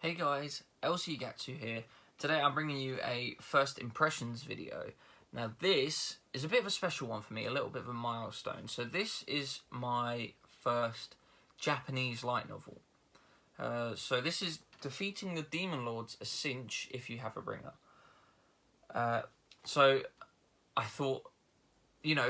Hey guys, Gatsu here. Today I'm bringing you a first impressions video. Now this is a bit of a special one for me, a little bit of a milestone. So this is my first Japanese light novel. So this is Defeating the Demon Lords, a cinch if you have a bringer. So I thought,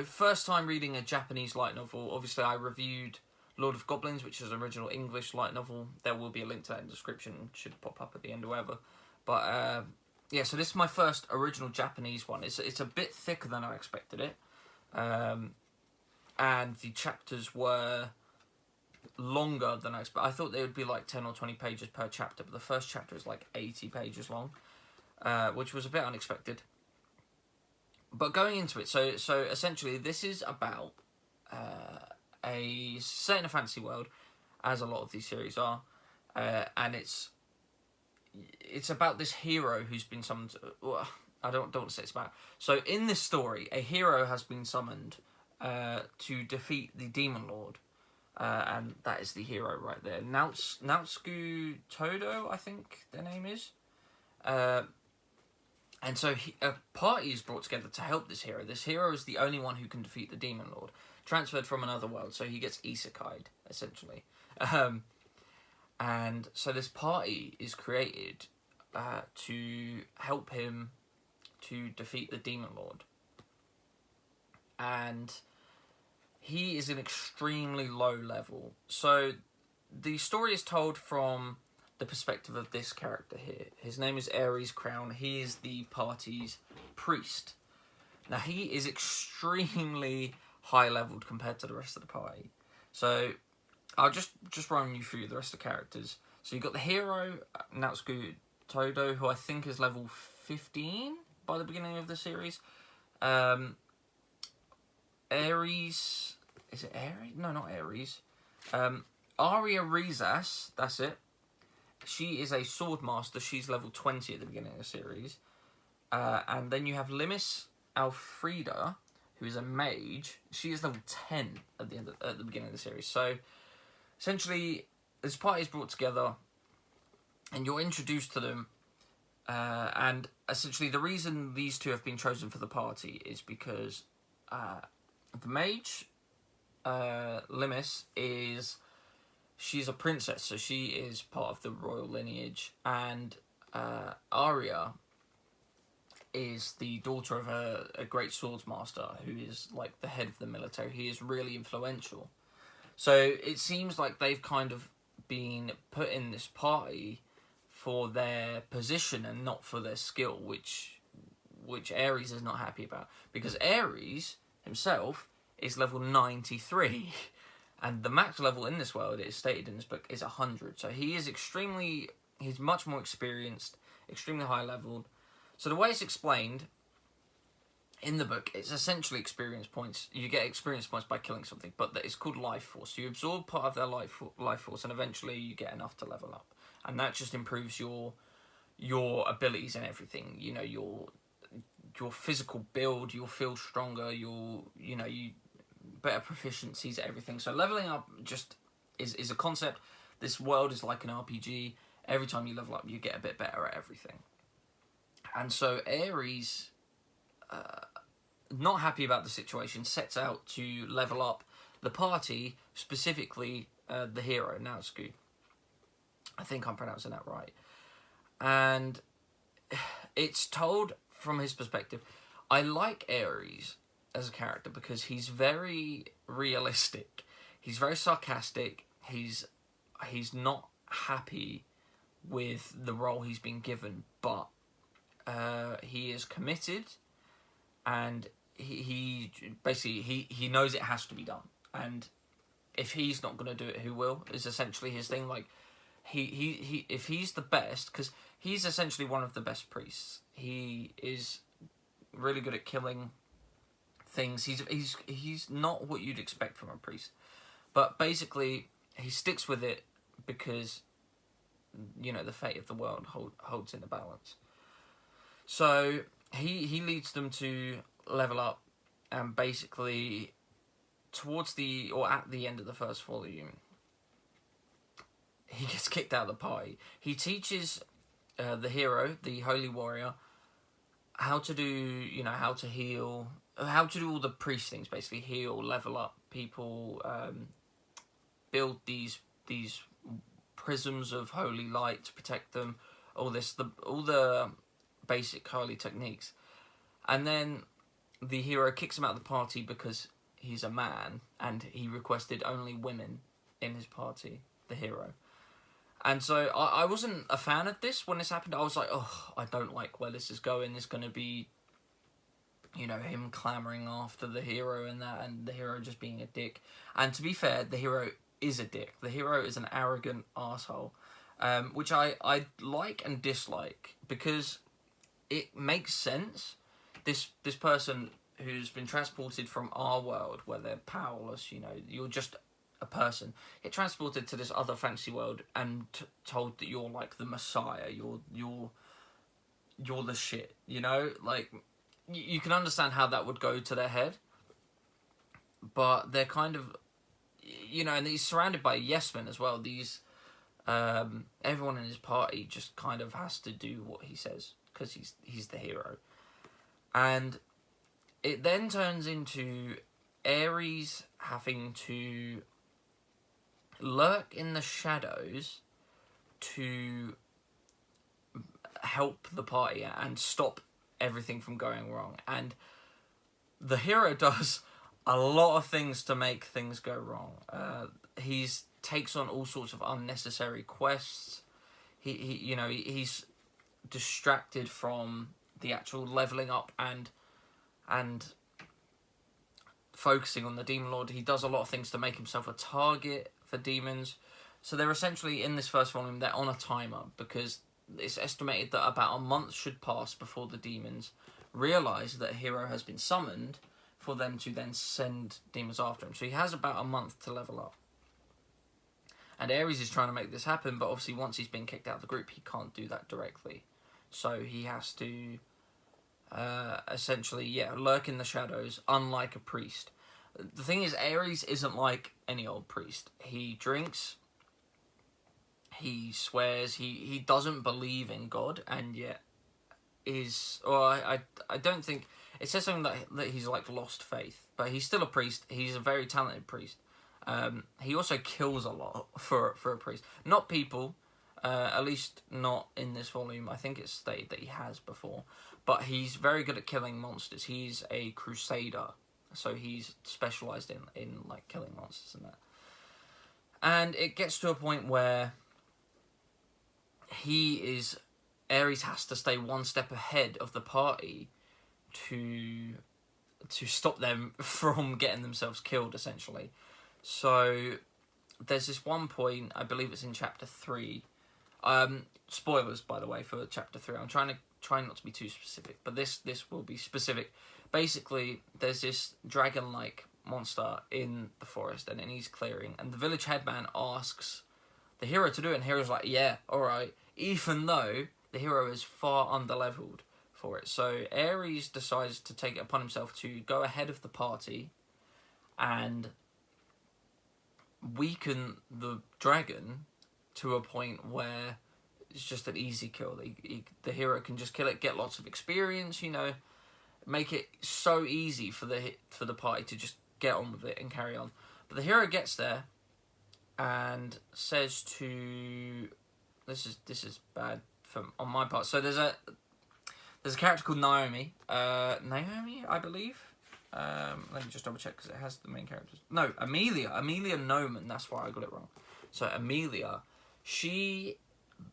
first time reading a Japanese light novel. Obviously I reviewed Lord of Goblins, which is an original English light novel. There will be a link to that in the description, should pop up at the end or whatever. But yeah, so this is my first original Japanese one. It's a bit thicker than I expected it. And the chapters were longer than I expected. I thought they would be like 10 or 20 pages per chapter, but the first chapter is like 80 pages long, which was a bit unexpected. But going into it, so essentially this is about set in a fantasy world, as a lot of these series are, and it's about this hero who's been summoned. Well, I don't want to say it's about. So in this story, a hero has been summoned to defeat the Demon Lord, and that is the hero right there. Naotsuku Todo, I think their name is. And so a party is brought together to help this hero. This hero is the only one who can defeat the Demon Lord, transferred from another world, so he gets isekai'd, essentially. And so this party is created to help him to defeat the Demon Lord. And he is an extremely low level. So the story is told from the perspective of this character here. His name is Ares Crown. He is the party's priest. Now he is extremely high-leveled compared to the rest of the party. So I'll just run you through the rest of the characters. So you've got the hero, Naotsuku Todo, who I think is level 15 by the beginning of the series. Ares... Is it Ares? No, not Ares. Aria Rizas, that's it. She is a sword master. She's level 20 at the beginning of the series. And then you have Limis Alfreda, who is a mage. She is level 10 at the beginning of the series. So essentially, this party is brought together, and you're introduced to them. And essentially, the reason these two have been chosen for the party is because the mage, Limis, she's a princess, so she is part of the royal lineage, and Arya is the daughter of a great swordsmaster who is like the head of the military. He is really influential. So it seems like they've kind of been put in this party for their position and not for their skill, which Ares is not happy about, because Ares himself is level 93. And the max level in this world, it is stated in this book, is 100. So he's much more experienced, extremely high leveled. So the way it's explained in the book, it's essentially experience points. You get experience points by killing something, but it's called life force. You absorb part of their life force, and eventually you get enough to level up. And that just improves your abilities and everything. You know, your physical build, you'll feel stronger, you better proficiencies at everything. So leveling up just is a concept. This world is like an RPG. Every time you level up, you get a bit better at everything. And so Ares, not happy about the situation, sets out to level up the party, specifically the hero, Naotsuku. I think I'm pronouncing that right. And it's told from his perspective. I like Ares as a character because he's very realistic. He's very sarcastic. He's not happy with the role he's been given, but he is committed, and he knows it has to be done. And if he's not going to do it, who will? Is essentially his thing. Like he if he's the best, because he's essentially one of the best priests. He is really good at killing things. He's not what you'd expect from a priest, but basically he sticks with it because the fate of the world holds in the balance. So he leads them to level up, and basically at the end of the first volume, he gets kicked out of the party. He teaches the hero, the holy warrior, how to do, how to heal, how to do all the priest things, basically heal, level up people, build these prisms of holy light to protect them, all the basic holy techniques. And then the hero kicks him out of the party because he's a man and he requested only women in his party, the hero. And so I wasn't a fan of this when this happened. I was like, oh, I don't like where this is going. It's going to be, him clamouring after the hero and that, and the hero just being a dick. And to be fair, the hero is a dick. The hero is an arrogant arsehole, which I like and dislike, because it makes sense. This person who's been transported from our world, where they're powerless, you're just a person, get transported to this other fantasy world and told that you're like the Messiah, you're the shit, like you can understand how that would go to their head, but they're kind of, and he's surrounded by yes men as well. These everyone in his party just kind of has to do what he says because he's the hero, and it then turns into Ares having to lurk in the shadows to help the party and stop everything from going wrong. And the hero does a lot of things to make things go wrong. He's takes on all sorts of unnecessary quests. He's distracted from the actual leveling up and focusing on the Demon Lord. He does a lot of things to make himself a target for demons. So they're essentially, in this first volume, they're on a timer, because it's estimated that about a month should pass before the demons realise that a hero has been summoned, for them to then send demons after him. So he has about a month to level up. And Ares is trying to make this happen, but obviously once he's been kicked out of the group, he can't do that directly. So he has to essentially, lurk in the shadows, unlike a priest. The thing is, Ares isn't like any old priest. He drinks, he swears, he doesn't believe in God, and yet I don't think, it says something that he's like lost faith, but he's still a priest. He's a very talented priest. He also kills a lot for a priest. Not people, at least not in this volume. I think it's stated that he has before. But he's very good at killing monsters. He's a crusader, so he's specialised in like killing monsters and that. And it gets to a point where Ares has to stay one step ahead of the party to stop them from getting themselves killed, essentially. So there's this one point, I believe it's in chapter 3. Spoilers, by the way, for chapter 3. I'm trying not to be too specific, but this will be specific. Basically, there's this dragon-like monster in the forest and in his clearing, and the village headman asks the hero to do it, and the hero's like, yeah, alright, even though the hero is far underleveled for it. So Ares decides to take it upon himself to go ahead of the party and weaken the dragon to a point where it's just an easy kill. The hero can just kill it, get lots of experience, make it so easy for the party to just get on with it and carry on. But the hero gets there and says to, this is bad on my part. So there's a character called Naomi, I believe. Let me just double check because it has the main characters. No, Amelia Noman. That's why I got it wrong. So Amelia, she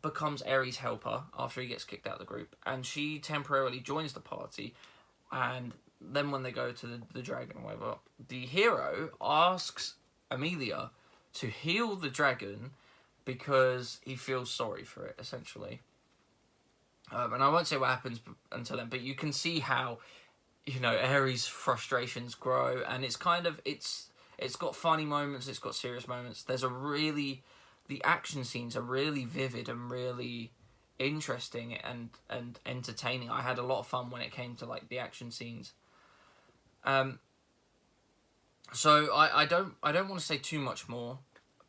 becomes Ares' helper after he gets kicked out of the group, and she temporarily joins the party. And then when they go to the dragon or whatever, the hero asks Amelia to heal the dragon because he feels sorry for it, essentially. And I won't say what happens until then, but you can see how, Ares' frustrations grow, and it's kind of, it's got funny moments, it's got serious moments. The action scenes are really vivid and really interesting and entertaining. I had a lot of fun when it came to like the action scenes. So I don't want to say too much more,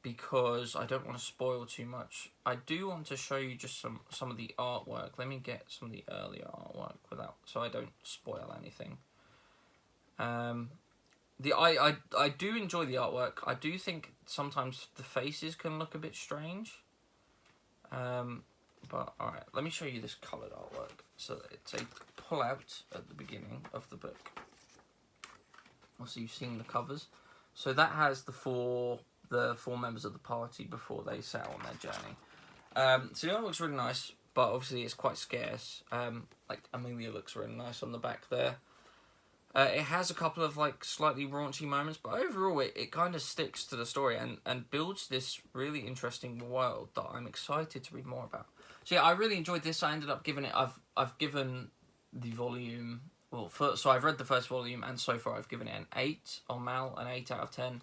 because I don't want to spoil too much. I do want to show you just some of the artwork. Let me get some of the earlier artwork so I don't spoil anything. I do enjoy the artwork. I do think sometimes the faces can look a bit strange. But alright, let me show you this coloured artwork. So it's a pull-out at the beginning of the book. Also, you've seen the covers. So that has the four members of the party before they set out on their journey. So the artwork's really nice, but obviously it's quite scarce. Like Amelia looks really nice on the back there. It has a couple of like slightly raunchy moments, but overall it kind of sticks to the story and builds this really interesting world that I'm excited to read more about. So yeah, I really enjoyed this. I ended up giving it. I've given the volume. Well, so I've read the first volume, and so far I've given it an 8 on Mal, an 8 out of 10.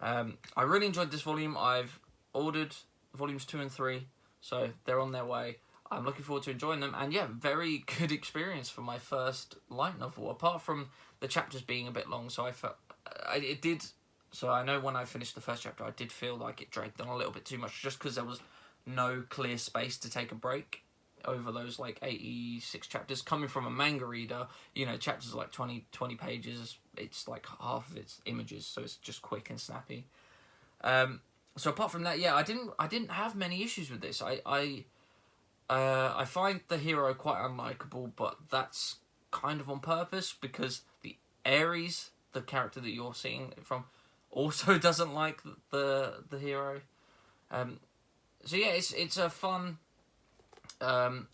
I really enjoyed this volume. I've ordered volumes 2 and 3, so they're on their way. I'm looking forward to enjoying them, and yeah, very good experience for my first light novel. Apart from the chapters being a bit long, so it did. So I know when I finished the first chapter, I did feel like it dragged on a little bit too much, just because there was no clear space to take a break over those like 86 chapters. Coming from a manga reader, you know, chapters are like 20 pages. It's like half of it's images, so it's just quick and snappy. So apart from that, yeah, I didn't have many issues with this. I find the hero quite unlikable, but that's kind of on purpose because the Aries, the character that you're seeing it from, also doesn't like the hero. So yeah, it's a fun,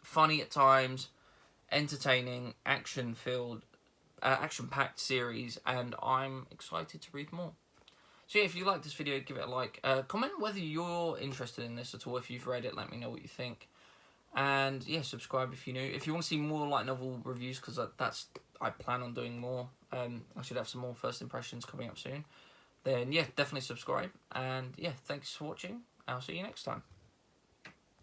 funny at times, entertaining, action-packed series, and I'm excited to read more. So yeah, if you like this video, give it a like. Comment whether you're interested in this at all. If you've read it, let me know what you think. And yeah, subscribe if you're new. If you want to see more light novel reviews, because I plan on doing more. I should have some more first impressions coming up soon. Then yeah, definitely subscribe. And yeah, thanks for watching. I'll see you next time.